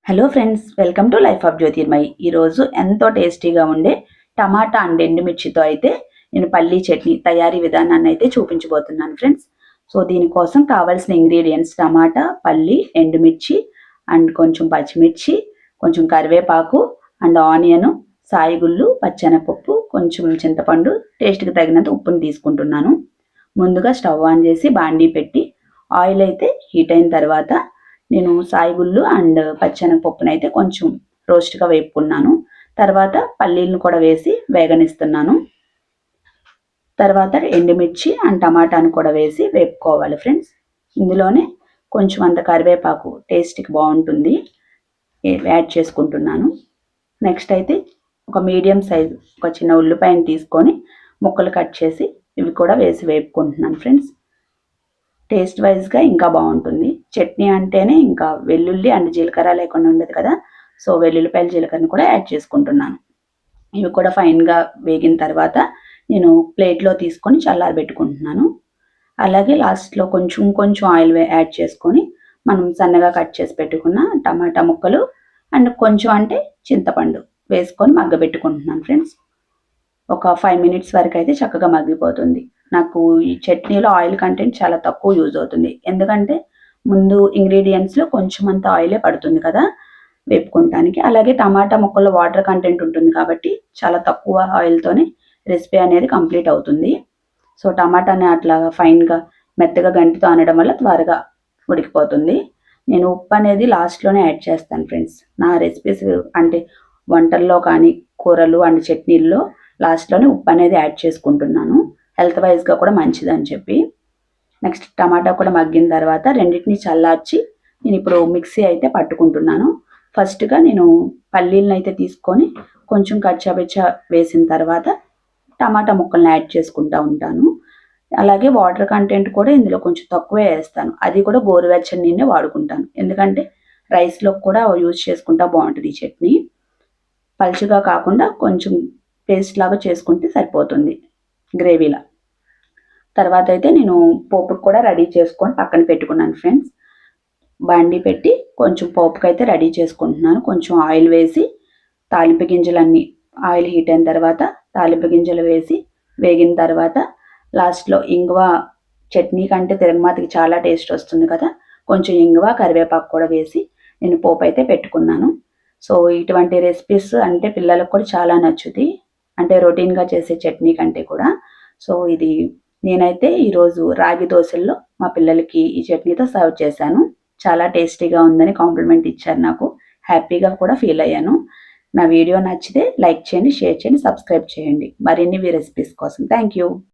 Hello friends, welcome to life of Jyothirmayi. ఈరోజు ఎంతో టేస్టీగా ఉండే టమాటా అండ్ ఎండుమిర్చితో అయితే నేను పల్లీ చట్నీ తయారీ విధానాన్ని అయితే చూపించబోతున్నాను ఫ్రెండ్స్. సో దీనికోసం కావాల్సిన ఇంగ్రీడియంట్స్ టమాటా, పల్లి, ఎండుమిర్చి అండ్ కొంచెం పచ్చిమిర్చి, కొంచెం కరివేపాకు అండ్ ఆనియన్, సాయిగుళ్ళు, పచ్చెనపప్పు, కొంచెం చింతపండు, టేస్ట్కి తగినంత ఉప్పుని తీసుకుంటున్నాను. ముందుగా స్టవ్ ఆన్ చేసి బాండీ పెట్టి ఆయిల్ అయితే హీట్ అయిన తర్వాత నేను సాయిగుళ్ళు అండ్ పచ్చెనపప్పును అయితే కొంచెం రోస్ట్గా వేపుకున్నాను. తర్వాత పల్లీలను కూడా వేసి వేగనిస్తున్నాను. తర్వాత ఎండుమిర్చి అండ్ టమాటాను కూడా వేసి వేపుకోవాలి ఫ్రెండ్స్. ఇందులోనే కొంచెం అంత కరివేపాకు టేస్ట్కి బాగుంటుంది, యాడ్ చేసుకుంటున్నాను. నెక్స్ట్ అయితే ఒక మీడియం సైజు ఒక చిన్న ఉల్లిపాయను తీసుకొని ముక్కలు కట్ చేసి ఇవి కూడా వేసి వేపుకుంటున్నాను ఫ్రెండ్స్. టేస్ట్ వైజ్గా ఇంకా బాగుంటుంది. చట్నీ అంటేనే ఇంకా వెల్లుల్లి అండ్ జీలకర్ర లేకుండా ఉండదు కదా, సో వెల్లుల్లిపాయలు జీలకర్రను కూడా యాడ్ చేసుకుంటున్నాను. ఇవి కూడా ఫైన్గా వేగిన తర్వాత నేను ప్లేట్లో తీసుకొని చల్లారబెట్టుకుంటున్నాను. అలాగే లాస్ట్లో కొంచెం కొంచెం ఆయిల్ యాడ్ చేసుకొని మనం సన్నగా కట్ చేసి పెట్టుకున్న టమాటా ముక్కలు అండ్ కొంచెం అంటే చింతపండు వేసుకొని మగ్గబెట్టుకుంటున్నాను ఫ్రెండ్స్. ఒక 5 మినిట్స్ వరకు అయితే చక్కగా మగ్గిపోతుంది. నాకు ఈ చట్నీలో ఆయిల్ కంటెంట్ చాలా తక్కువ యూజ్ అవుతుంది, ఎందుకంటే ముందు ఇంగ్రీడియంట్స్లో కొంచెం అంత ఆయిలే పడుతుంది కదా వేపుకుంటానికి. అలాగే టమాటా ముక్కల్లో వాటర్ కంటెంట్ ఉంటుంది కాబట్టి చాలా తక్కువ ఆయిల్తోనే రెసిపీ అనేది కంప్లీట్ అవుతుంది. సో టమాటాని అట్లా ఫైన్గా మెత్తగా గంటితో అనడం వల్ల త్వరగా ఉడికిపోతుంది. నేను ఉప్పు అనేది లాస్ట్లోనే యాడ్ చేస్తాను ఫ్రెండ్స్. నా రెసిపీస్ అంటే వంటల్లో కానీ కూరలు అండ్ చట్నీల్లో లాస్ట్లోనే ఉప్పు అనేది యాడ్ చేసుకుంటున్నాను, హెల్త్ వైజ్గా కూడా మంచిదని చెప్పి. నెక్స్ట్ టమాటా కూడా మగ్గిన తర్వాత రెండింటిని చల్లార్చి నేను ఇప్పుడు మిక్సీ అయితే పట్టుకుంటున్నాను. ఫస్ట్గా నేను పల్లీలను అయితే తీసుకొని కొంచెం కచ్చాబెచ్చా వేసిన తర్వాత టమాటా ముక్కల్ని యాడ్ చేసుకుంటూ ఉంటాను. అలాగే వాటర్ కంటెంట్ కూడా ఇందులో కొంచెం తక్కువే వేస్తాను, అది కూడా గోరువెచ్చని నీళ్ళే వాడుకుంటాను, ఎందుకంటే రైస్లో కూడా యూజ్ చేసుకుంటా బాగుంటుంది ఈ చట్నీ. పలుచగా కాకుండా కొంచెం పేస్ట్ లాగా చేసుకుంటే సరిపోతుంది గ్రేవీలా. తర్వాత అయితే నేను పోపుకు కూడా రెడీ చేసుకొని పక్కన పెట్టుకున్నాను ఫ్రెండ్స్. బండి పెట్టి కొంచెం పోపుకి అయితే రెడీ చేసుకుంటున్నాను. కొంచెం ఆయిల్ వేసి తాలింపు గింజలన్నీ ఆయిల్ హీట్ అయిన తర్వాత తాలింపు గింజలు వేసి వేగిన తర్వాత లాస్ట్లో ఇంగువ, చట్నీ కంటే తిరగమాతకి చాలా టేస్ట్ వస్తుంది కదా, కొంచెం ఇంగువ కరివేపాకు కూడా వేసి నేను పోపు అయితే పెట్టుకున్నాను. సో ఇటువంటి రెసిపీస్ అంటే పిల్లలకు కూడా చాలా నచ్చుతుంది, అంటే రొటీన్గా చేసే చట్నీ కంటే కూడా. సో ఇది నేనైతే ఈరోజు రాగి దోశల్లో మా పిల్లలకి ఈ చట్నీతో సర్వ్ చేశాను. చాలా టేస్టీగా ఉందని కాంప్లిమెంట్ ఇచ్చారు నాకు, హ్యాపీగా కూడా ఫీల్ అయ్యాను. నా వీడియో నచ్చితే లైక్ చేయండి, షేర్ చేయండి, సబ్స్క్రైబ్ చేయండి మరిన్ని రెసిపీస్ కోసం. Thank you.